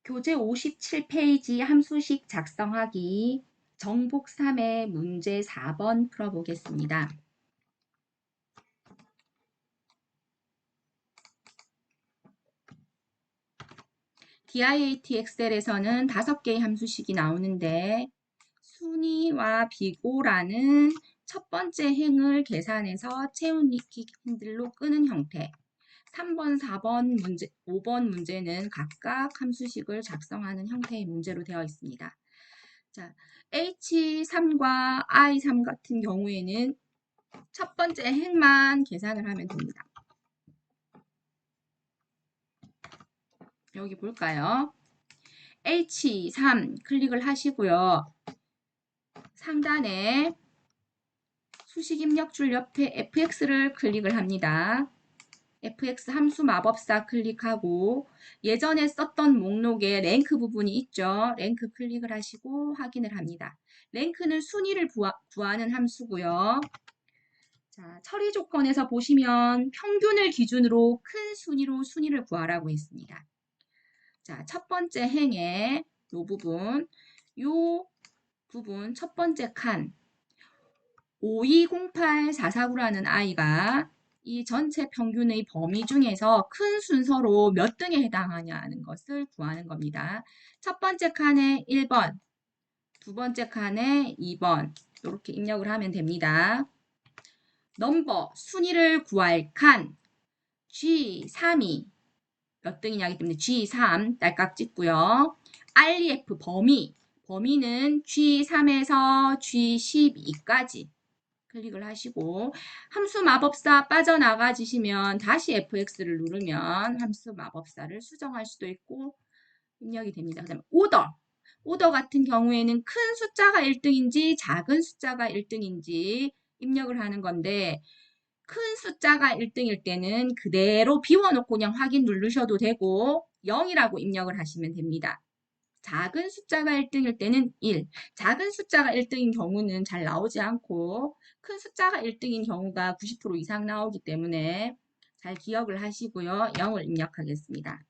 교재 57페이지 함수식 작성하기 정복 3의 문제 4번 풀어보겠습니다. DIAT 엑셀에서는 5개의 함수식이 나오는데 순위와 비고라는 첫 번째 행을 계산해서 체온리키 핸들로 끄는 형태, 3번, 4번 문제, 5번 문제는 각각 함수식을 작성하는 형태의 문제로 되어 있습니다. 자, H3과 I3 같은 경우에는 첫 번째 행만 계산을 하면 됩니다. 여기 볼까요? H3 클릭을 하시고요. 상단에 수식 입력줄 옆에 fx를 클릭을 합니다. fx 함수 마법사 클릭하고 예전에 썼던 목록에 랭크 부분이 있죠. 랭크 클릭을 하시고 확인을 합니다. 랭크는 순위를 구하는 함수고요. 자, 처리 조건에서 보시면 평균을 기준으로 큰 순위로 순위를 구하라고 했습니다. 자, 첫 번째 행에 요 부분 첫 번째 칸 5208449라는 아이가 이 전체 평균의 범위 중에서 큰 순서로 몇 등에 해당하냐는 것을 구하는 겁니다. 첫 번째 칸에 1번, 두 번째 칸에 2번 이렇게 입력을 하면 됩니다. 넘버, 순위를 구할 칸 G3이 몇 등이냐기 때문에 G3 딸깍 찍고요. REF 범위는 G3에서 G12까지 클릭을 하시고 함수 마법사 빠져나가지시면 다시 FX를 누르면 함수 마법사를 수정할 수도 있고 입력이 됩니다. 그다음에 오더 같은 경우에는 큰 숫자가 1등인지 작은 숫자가 1등인지 입력을 하는 건데 큰 숫자가 1등일 때는 그대로 비워놓고 그냥 확인 누르셔도 되고 0이라고 입력을 하시면 됩니다. 작은 숫자가 1등일 때는 1. 작은 숫자가 1등인 경우는 잘 나오지 않고 큰 숫자가 1등인 경우가 90% 이상 나오기 때문에 잘 기억을 하시고요. 0을 입력하겠습니다.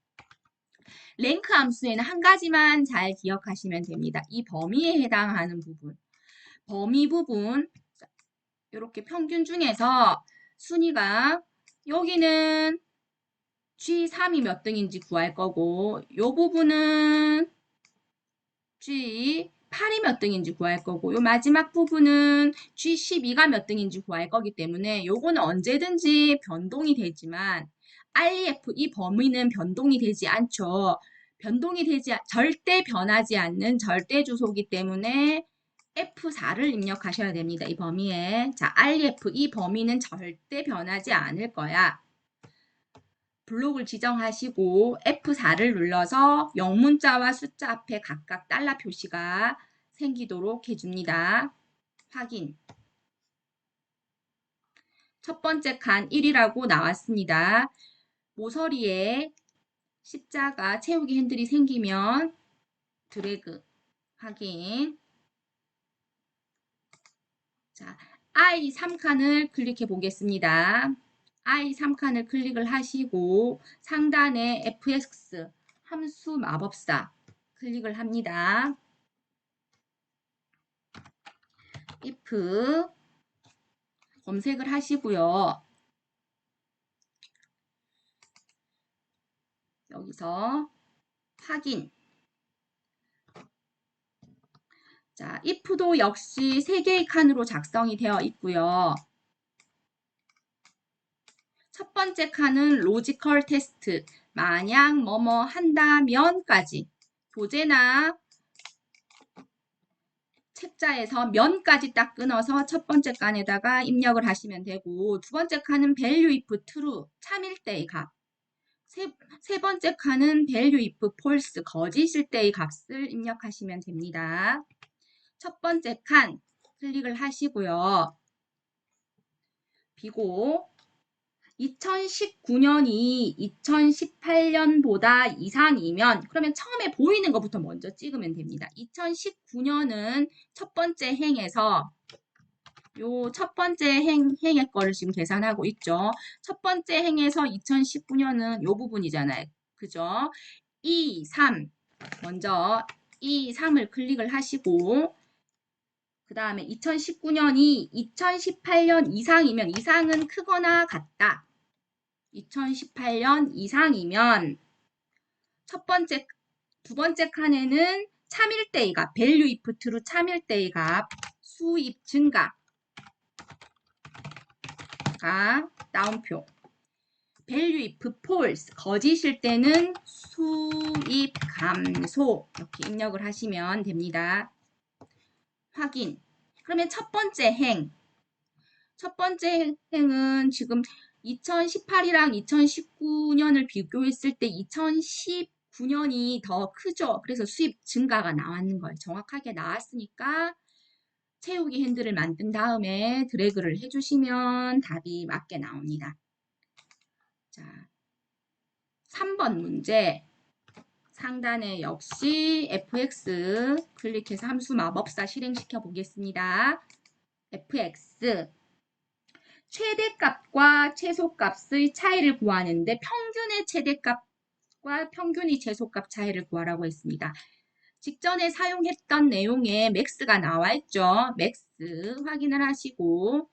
랭크 함수에는 한 가지만 잘 기억하시면 됩니다. 이 범위에 해당하는 부분. 범위 부분 이렇게 평균 중에서 순위가 여기는 G3이 몇 등인지 구할 거고 이 부분은 G8이 몇 등인지 구할 거고 요 마지막 부분은 G12가 몇 등인지 구할 거기 때문에 요거는 언제든지 변동이 되지만 REF 이 범위는 변동이 되지 않죠. 절대 변하지 않는 절대 주소이기 때문에 F4를 입력하셔야 됩니다. 이 범위에. 자, REF 이 범위는 절대 변하지 않을 거야. 블록을 지정하시고 F4를 눌러서 영문자와 숫자 앞에 각각 달러 표시가 생기도록 해줍니다. 확인. 첫 번째 칸 1이라고 나왔습니다. 모서리에 십자가 채우기 핸들이 생기면 드래그 확인. 자, I 3칸을 클릭해 보겠습니다. I 3칸을 클릭을 하시고 상단에 fx 함수 마법사 클릭을 합니다. if 검색을 하시고요. 여기서 확인. 자, if도 역시 3개의 칸으로 작성이 되어 있고요. 첫 번째 칸은 로지컬 테스트. 만약 뭐뭐 한다면까지. 교재나 책자에서 면까지 딱 끊어서 첫 번째 칸에다가 입력을 하시면 되고 두 번째 칸은 value if true. 참일 때의 값. 세 번째 칸은 value if false. 거짓일 때의 값을 입력하시면 됩니다. 첫 번째 칸 클릭을 하시고요. 비고 2019년이 2018년보다 이상이면 그러면 처음에 보이는 것부터 먼저 찍으면 됩니다. 2019년은 첫 번째 행에서 요 첫 번째 행의 거를 지금 계산하고 있죠. 첫 번째 행에서 2019년은 요 부분이잖아요. 그죠? 2, 3 먼저 이 3을 클릭을 하시고 그 다음에 2019년이 2018년 이상이면 이상은 크거나 같다. 2018년 이상이면 두 번째 칸에는 참일대의 값, value if true 참일대의 값, 수입 증가가 따옴표. value if false, 거짓일 때는 수입 감소 이렇게 입력을 하시면 됩니다. 확인. 그러면 첫 번째 행은 지금 2018이랑 2019년을 비교했을 때 2019년이 더 크죠. 그래서 수입 증가가 나왔는 거예요. 정확하게 나왔으니까 채우기 핸들을 만든 다음에 드래그를 해주시면 답이 맞게 나옵니다. 자, 3번 문제. 상단에 역시 fx 클릭해서 함수 마법사 실행시켜 보겠습니다. fx 최대값과 최소값의 차이를 구하는데 평균의 최대값과 평균의 최소값 차이를 구하라고 했습니다. 직전에 사용했던 내용에 맥스가 나와 있죠. 맥스 확인을 하시고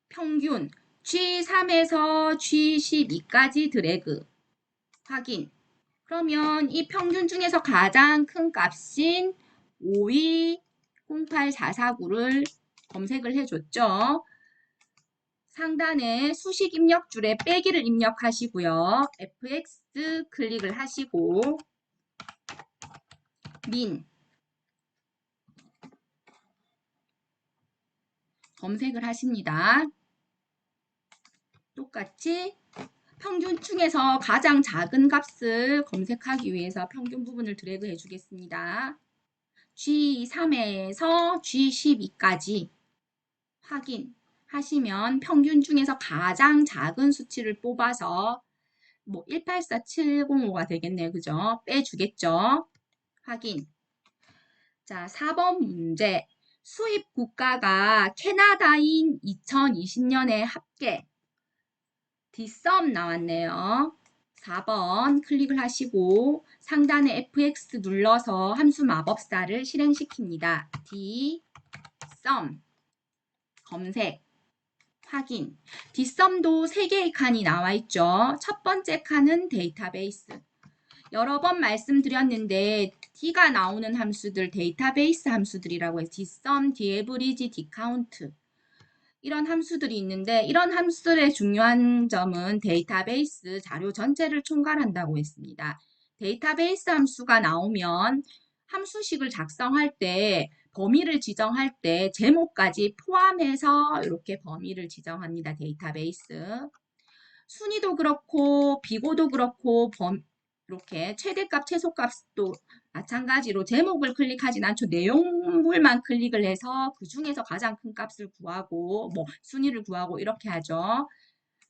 평균 G3에서 G12까지 드래그 확인. 그러면 이 평균 중에서 가장 큰 값인 5208,449를 검색을 해줬죠. 상단에 수식 입력줄에 빼기를 입력하시고요. fx 클릭을 하시고 민 검색을 하십니다. 똑같이 평균 중에서 가장 작은 값을 검색하기 위해서 평균 부분을 드래그 해주겠습니다. G3에서 G12까지 확인하시면 평균 중에서 가장 작은 수치를 뽑아서 뭐 184705가 되겠네요. 그죠? 빼주겠죠? 확인. 자, 4번 문제. 수입 국가가 캐나다인 2020년에 합계 뒷섬 나왔네요. 4번 클릭을 하시고 상단에 fx 눌러서 함수 마법사를 실행시킵니다. 뒷섬 검색 확인. 뒷섬도 3개의 칸이 나와 있죠. 첫 번째 칸은 데이터베이스. 여러 번 말씀드렸는데 D가 나오는 함수들 데이터베이스 함수들이라고 해서 뒷섬, 디에브리지, 디카운트 이런 함수들이 있는데 이런 함수들의 중요한 점은 데이터베이스 자료 전체를 총괄한다고 했습니다. 데이터베이스 함수가 나오면 함수식을 작성할 때 범위를 지정할 때 제목까지 포함해서 이렇게 범위를 지정합니다. 데이터베이스. 순위도 그렇고 비고도 그렇고 이렇게 최대값, 최소값도 마찬가지로 제목을 클릭하진 않죠. 내용물만 클릭을 해서 그 중에서 가장 큰 값을 구하고 뭐 순위를 구하고 이렇게 하죠.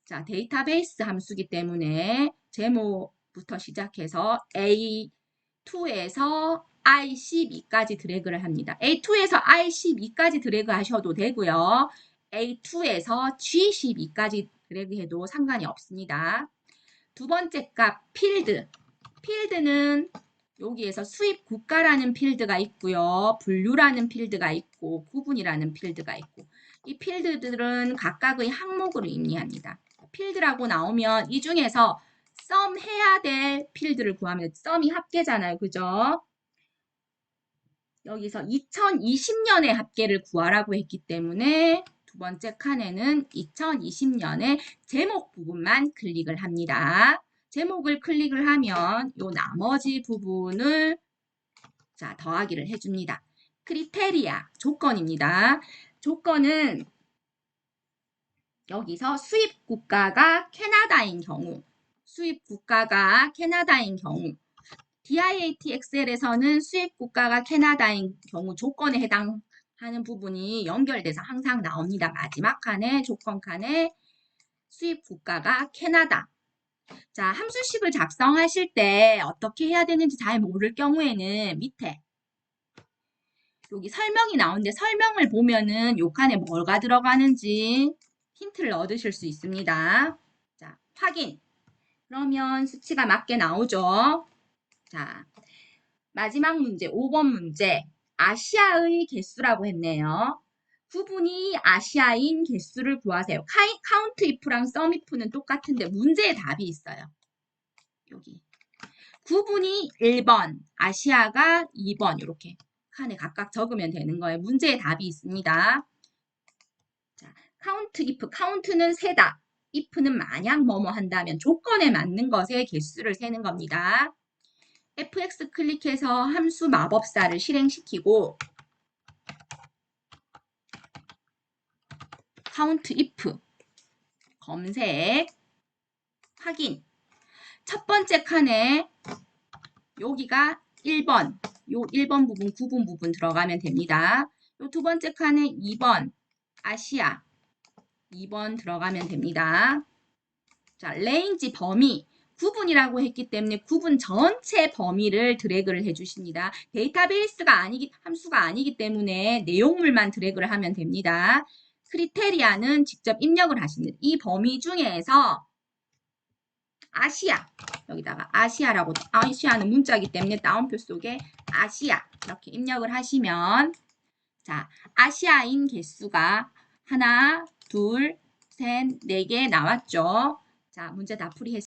자, 데이터베이스 함수기 때문에 제목부터 시작해서 A2에서 I12까지 드래그를 합니다. A2에서 I12까지 드래그 하셔도 되고요. A2에서 G12까지 드래그해도 상관이 없습니다. 두 번째 값 필드. 필드는 여기에서 수입 국가라는 필드가 있고요. 분류라는 필드가 있고 구분이라는 필드가 있고 이 필드들은 각각의 항목으로 의미합니다. 필드라고 나오면 이 중에서 썸 해야 될 필드를 구하면 썸이 합계잖아요. 그죠? 여기서 2020년의 합계를 구하라고 했기 때문에 두 번째 칸에는 2020년의 제목 부분만 클릭을 합니다. 제목을 클릭을 하면 요 나머지 부분을 자 더하기를 해줍니다. 크리테리아 조건입니다. 조건은 여기서 수입 국가가 캐나다인 경우 DIAT 엑셀에서는 수입 국가가 캐나다인 경우 조건에 해당하는 부분이 연결돼서 항상 나옵니다. 마지막 칸에 조건 칸에 수입 국가가 캐나다. 자, 함수식을 작성하실 때 어떻게 해야 되는지 잘 모를 경우에는 밑에 여기 설명이 나오는데 설명을 보면은 요 칸에 뭐가 들어가는지 힌트를 얻으실 수 있습니다. 자, 확인. 그러면 수치가 맞게 나오죠. 자, 마지막 문제, 5번 문제. 아시아의 개수라고 했네요. 구분이 아시아인 개수를 구하세요. 카운트 if랑 sum if는 똑같은데 문제에 답이 있어요. 여기. 구분이 1번, 아시아가 2번 이렇게 칸에 각각 적으면 되는 거예요. 문제에 답이 있습니다. 자, 카운트 if, 카운트는 세다. if는 만약 뭐뭐 한다면 조건에 맞는 것의 개수를 세는 겁니다. fx 클릭해서 함수 마법사를 실행시키고 count if 검색 확인 첫 번째 칸에 여기가 1번 요 1번 부분 구분 부분 들어가면 됩니다. 요 두 번째 칸에 2번 아시아 2번 들어가면 됩니다. 자, 레인지 범위 구분이라고 했기 때문에 구분 전체 범위를 드래그를 해주십니다. 데이터베이스가 함수가 아니기 때문에 내용물만 드래그를 하면 됩니다. 크리테리아는 직접 입력을 하시는 이 범위 중에서 아시아 여기다가 아시아는 문자이기 때문에 따옴표 속에 아시아 이렇게 입력을 하시면 자 아시아인 개수가 하나, 둘, 셋, 네 개 나왔죠. 자 문제 다 풀이했습니다.